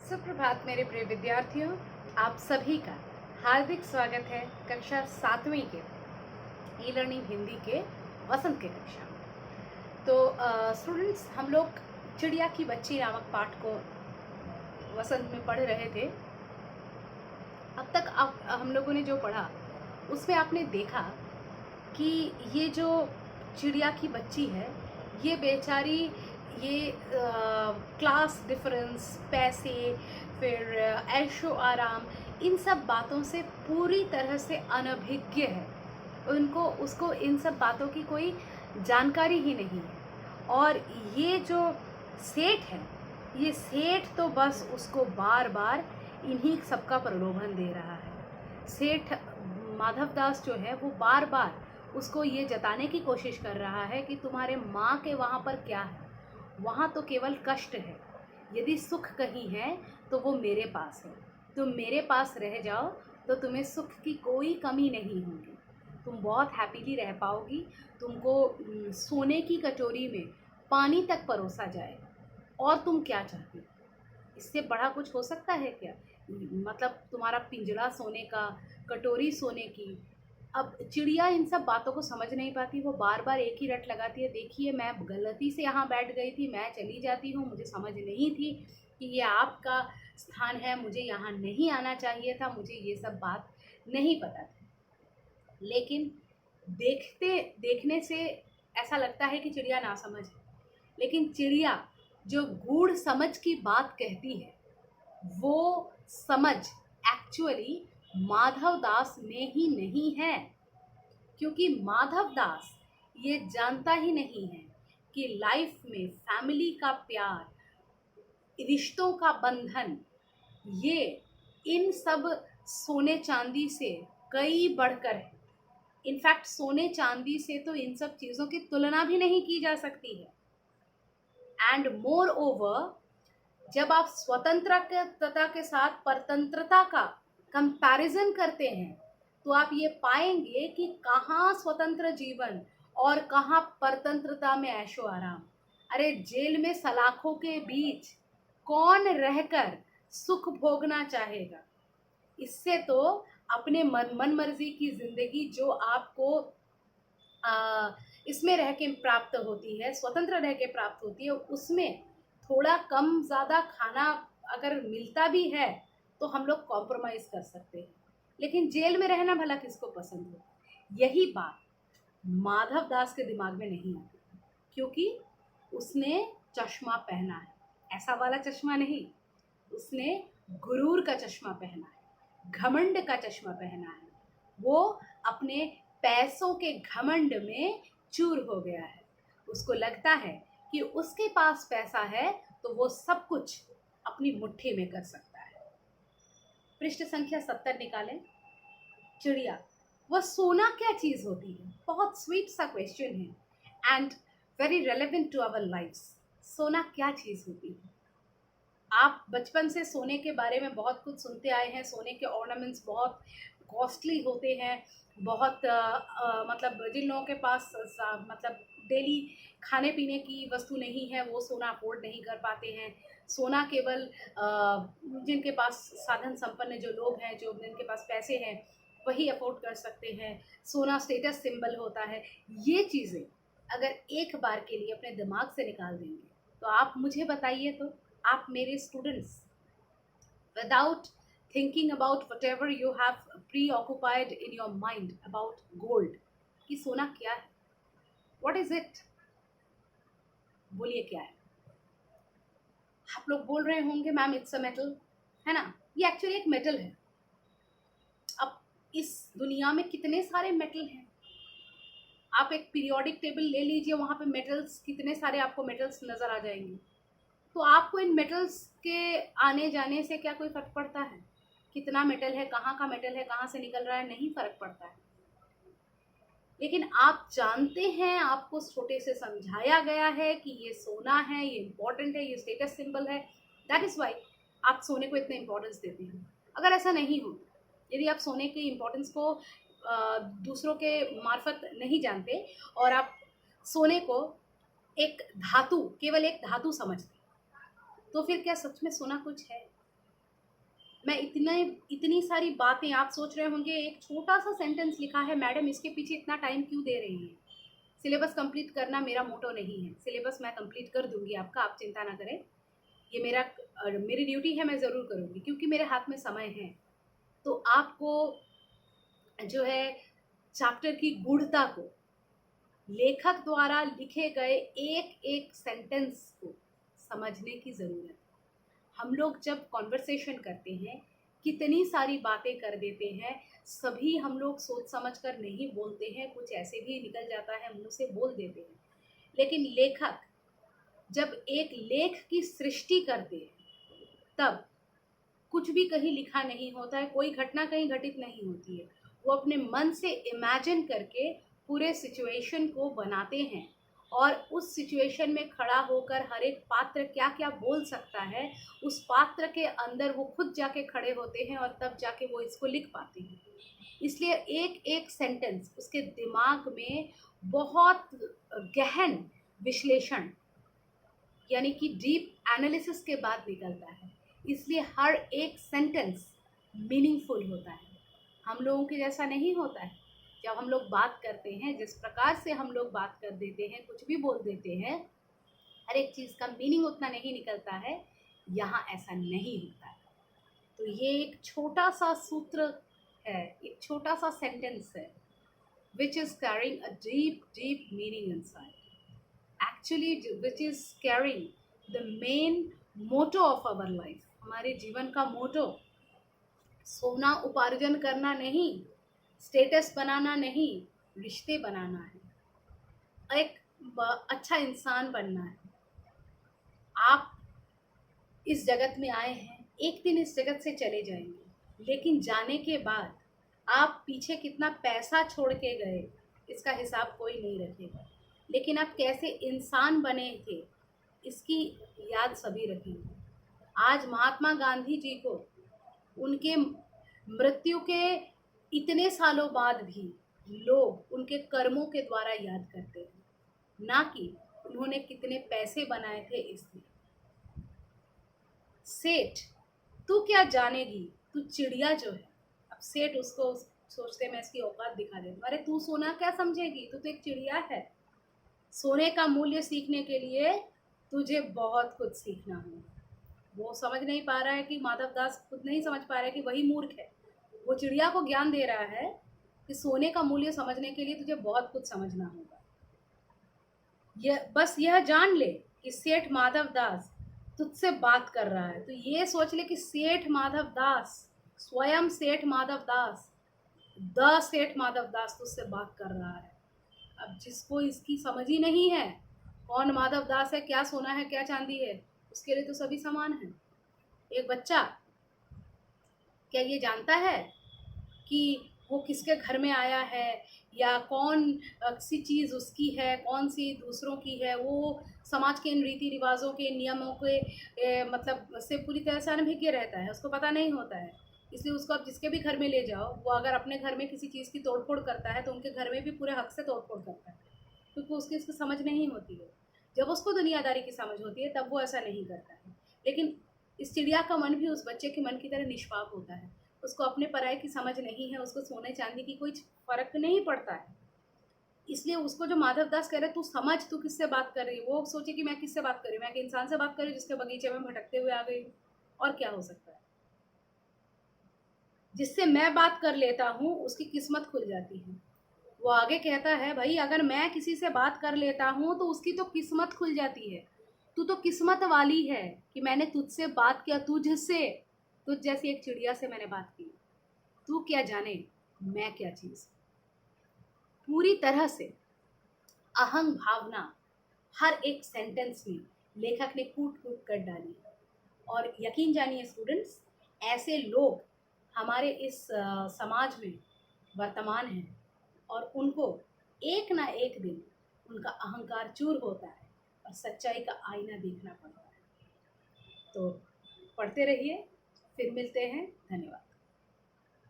सुप्रभात मेरे प्रिय विद्यार्थियों, आप सभी का हार्दिक स्वागत है कक्षा 7वीं के ई लर्निंग हिंदी के वसंत के कक्षा में। तो स्टूडेंट्स, हम लोग चिड़िया की बच्ची नामक पाठ को वसंत में पढ़ रहे थे। अब तक हम लोगों ने जो पढ़ा उसमें आपने देखा कि ये जो चिड़िया की बच्ची है, ये बेचारी ये क्लास डिफरेंस, पैसे, फिर ऐशो आराम, इन सब बातों से पूरी तरह से अनभिज्ञ है। उसको इन सब बातों की कोई जानकारी ही नहीं है। और ये जो सेठ है, ये सेठ तो बस उसको बार बार इन्हीं सबका प्रलोभन दे रहा है। सेठ माधव दास जो है वो बार बार उसको ये जताने की कोशिश कर रहा है कि तुम्हारे माँ के वहाँ पर क्या है, वहाँ तो केवल कष्ट है। यदि सुख कहीं है तो वो मेरे पास है। तुम मेरे पास रह जाओ तो तुम्हें सुख की कोई कमी नहीं होगी, तुम बहुत हैप्पीली रह पाओगी। तुमको सोने की कटोरी में पानी तक परोसा जाए, और तुम क्या चाहती हो? इससे बड़ा कुछ हो सकता है क्या? मतलब तुम्हारा पिंजरा सोने का, कटोरी सोने की। अब चिड़िया इन सब बातों को समझ नहीं पाती, वो बार बार एक ही रट लगाती है, देखिए मैं गलती से यहाँ बैठ गई थी, मैं चली जाती हूँ, मुझे समझ नहीं थी कि ये आपका स्थान है, मुझे यहाँ नहीं आना चाहिए था, मुझे ये सब बात नहीं पता थी। लेकिन देखने से ऐसा लगता है कि चिड़िया नासमझ है, लेकिन चिड़िया जो गूढ़ समझ की बात कहती है, वो समझ एक्चुअली माधव दास में ही नहीं है। क्योंकि माधव दास ये जानता ही नहीं है कि लाइफ में फैमिली का प्यार, रिश्तों का बंधन, ये इन सब सोने चांदी से कई बढ़कर है। इनफैक्ट सोने चांदी से तो इन सब चीज़ों की तुलना भी नहीं की जा सकती है। एंड मोर ओवर, जब आप स्वतंत्रता के साथ परतंत्रता का कंपैरिजन करते हैं तो आप ये पाएंगे कि कहाँ स्वतंत्र जीवन और कहाँ परतंत्रता में ऐशो आराम। अरे जेल में सलाखों के बीच कौन रहकर सुख भोगना चाहेगा? इससे तो अपने मन मर्जी की जिंदगी जो आपको इसमें रह के प्राप्त होती है, स्वतंत्र रह के प्राप्त होती है, उसमें थोड़ा कम ज़्यादा खाना अगर मिलता भी है तो हम लोग कॉम्प्रोमाइज़ कर सकते हैं। लेकिन जेल में रहना भला किसको पसंद हो? यही बात माधव दास के दिमाग में नहीं आती, क्योंकि उसने चश्मा पहना है, ऐसा वाला चश्मा नहीं, उसने गुरूर का चश्मा पहना है, घमंड का चश्मा पहना है। वो अपने पैसों के घमंड में चूर हो गया है। उसको लगता है कि उसके पास पैसा है तो वो सब कुछ अपनी मुट्ठी में कर सकता है। पृष्ठ संख्या 70 निकालें। चिड़िया, वह सोना क्या चीज़ होती है? बहुत स्वीट सा क्वेश्चन है and very relevant to our lifes. सोना क्या चीज़ होती है? आप बचपन से सोने के बारे में बहुत कुछ सुनते आए हैं। सोने के ऑर्नामेंट्स बहुत कॉस्टली होते हैं, बहुत मतलब जिन लोगों के पास मतलब डेली खाने पीने की वस्तु नहीं है वो सोना अफोर्ड नहीं कर पाते हैं। सोना केवल जिनके पास साधन संपन्न जो लोग हैं, जो जिनके पास पैसे हैं, वही अफोर्ड कर सकते हैं। सोना स्टेटस सिंबल होता है। ये चीज़ें अगर एक बार के लिए अपने दिमाग से निकाल देंगे तो आप मुझे बताइए, तो आप मेरे students, without thinking about whatever you have preoccupied in your mind about gold, कि सोना क्या है, what is it, बोलिए क्या है? आप लोग बोल रहे होंगे मैम इट्स अ मेटल, है ना? ये एक्चुअली एक मेटल है। अब इस दुनिया में कितने सारे मेटल हैं, आप एक पीरियोडिक टेबल ले लीजिए, वहाँ पे मेटल्स कितने सारे आपको मेटल्स नज़र आ जाएंगे। तो आपको इन मेटल्स के आने जाने से क्या कोई फ़र्क पड़ता है? कितना मेटल है, कहाँ का मेटल है, कहाँ से निकल रहा है, नहीं फ़र्क पड़ता है। लेकिन आप जानते हैं, आपको छोटे से समझाया गया है कि ये सोना है, ये इम्पोर्टेंट है, ये स्टेटस सिंबल है, दैट इज़ वाई आप सोने को इतना इम्पोर्टेंस देते हैं। अगर ऐसा नहीं हो, यदि आप सोने की इम्पोर्टेंस को दूसरों के मार्फत नहीं जानते और आप सोने को एक धातु, केवल एक धातु समझते, तो फिर क्या सच में सोना कुछ है? मैं इतनी सारी बातें, आप सोच रहे होंगे एक छोटा सा सेंटेंस लिखा है, मैडम इसके पीछे इतना टाइम क्यों दे रही हैं। सिलेबस कंप्लीट करना मेरा मोटो नहीं है, सिलेबस मैं कंप्लीट कर दूंगी आपका, आप चिंता ना करें। ये मेरी ड्यूटी है, मैं ज़रूर करूँगी क्योंकि मेरे हाथ में समय है। तो आपको जो है चैप्टर की गूढ़ता को, लेखक द्वारा लिखे गए एक एक सेंटेंस को समझने की ज़रूरत है। हम लोग जब कॉन्वर्सेशन करते हैं कितनी सारी बातें कर देते हैं, सभी हम लोग सोच समझ कर नहीं बोलते हैं, कुछ ऐसे भी निकल जाता है, मुंह से बोल देते हैं। लेकिन लेखक जब एक लेख की सृष्टि करते हैं तब कुछ भी कहीं लिखा नहीं होता है, कोई घटना कहीं घटित नहीं होती है। वो अपने मन से इमेजिन करके पूरे सिचुएशन को बनाते हैं और उस सिचुएशन में खड़ा होकर हर एक पात्र क्या क्या बोल सकता है, उस पात्र के अंदर वो खुद जाके खड़े होते हैं और तब जाके वो इसको लिख पाते हैं। इसलिए एक एक सेंटेंस उसके दिमाग में बहुत गहन विश्लेषण यानी कि डीप एनालिसिस के बाद निकलता है। इसलिए हर एक सेंटेंस मीनिंगफुल होता है। हम लोगों के जैसा नहीं होता है। जब हम लोग बात करते हैं, जिस प्रकार से हम लोग बात कर देते हैं, कुछ भी बोल देते हैं, हर एक चीज़ का मीनिंग उतना नहीं निकलता है। यहाँ ऐसा नहीं होता है। तो ये एक छोटा सा सूत्र है, एक छोटा सा सेंटेंस है, which is carrying a deep deep meaning inside, actually which is carrying the main motto of our life। हमारे जीवन का मोटो सोना उपार्जन करना नहीं, स्टेटस बनाना नहीं, रिश्ते बनाना है, एक अच्छा इंसान बनना है। आप इस जगत में आए हैं, एक दिन इस जगत से चले जाएंगे, लेकिन जाने के बाद आप पीछे कितना पैसा छोड़ के गए इसका हिसाब कोई नहीं रखेगा, लेकिन आप कैसे इंसान बने थे इसकी याद सभी रखेंगे। आज महात्मा गांधी जी को उनके मृत्यु के इतने सालों बाद भी लोग उनके कर्मों के द्वारा याद करते हैं, ना कि उन्होंने कितने पैसे बनाए थे इसलिए। सेठ तू क्या जानेगी, तू चिड़िया जो है। अब सेठ उसको सोचते मैं इसकी औकात दिखा देती, अरे तू सोना क्या समझेगी, तू तो एक चिड़िया है। सोने का मूल्य सीखने के लिए तुझे बहुत कुछ सीखना होगा। वो समझ नहीं पा रहा है कि माधव दास खुद नहीं समझ पा रहा है कि वही मूर्ख है। वो चिड़िया को ज्ञान दे रहा है कि सोने का मूल्य समझने के लिए तुझे बहुत कुछ समझना होगा। यह जान ले कि सेठ माधव दास तुझसे बात कर रहा है। तो ये सोच ले कि सेठ माधव दास, स्वयं सेठ माधव दास, द सेठ माधव दास तुझसे बात कर रहा है। अब जिसको इसकी समझ ही नहीं है कौन माधव दास है, क्या सोना है क्या चांदी है, उसके लिए तो सभी समान है। एक बच्चा क्या ये जानता है कि वो किसके घर में आया है या कौन सी चीज़ उसकी है, कौन सी दूसरों की है। वो समाज के इन रीति रिवाजों के नियमों के मतलब से पूरी तरह से अनभिज्ञ रहता है, उसको पता नहीं होता है। इसलिए उसको आप जिसके भी घर में ले जाओ, वो अगर अपने घर में किसी चीज़ की तोड़फोड़ करता है तो उनके घर में भी पूरे हक से तोड़फोड़ करता है, क्योंकि उसकी इसकी समझ नहीं होती है। जब उसको दुनियादारी की समझ होती है तब वो ऐसा नहीं करता है। लेकिन इस चिड़िया का मन भी उस बच्चे के मन की तरह निष्पाप होता है। उसको अपने पराये की समझ नहीं है, उसको सोने चांदी की कोई फर्क नहीं पड़ता है। इसलिए उसको जो माधव दास कह रहे तू समझ, तू किससे बात कर रही है, वो सोचे कि मैं किससे बात कर रही हूँ, मैं एक इंसान से बात कर रही हूँ जिसके बगीचे में भटकते हुए आ गई हूँ, और क्या हो सकता है। जिससे मैं बात कर लेता हूँ उसकी किस्मत खुल जाती है। वो आगे कहता है, भाई अगर मैं किसी से बात कर लेता हूँ तो उसकी तो किस्मत खुल जाती है। तू तो किस्मत वाली है कि मैंने तुझसे बात किया, तुझ जैसी एक चिड़िया से मैंने बात की। तू क्या जाने मैं क्या चीज़। पूरी तरह से अहंग भावना हर एक सेंटेंस में लेखक ने कूट कूट कर डाली। और यकीन जानिए स्टूडेंट्स, ऐसे लोग हमारे इस समाज में वर्तमान हैं और उनको एक ना एक दिन उनका अहंकार चूर होता है और सच्चाई का आईना देखना पड़ता है। तो पढ़ते रहिए, फिर मिलते हैं। धन्यवाद।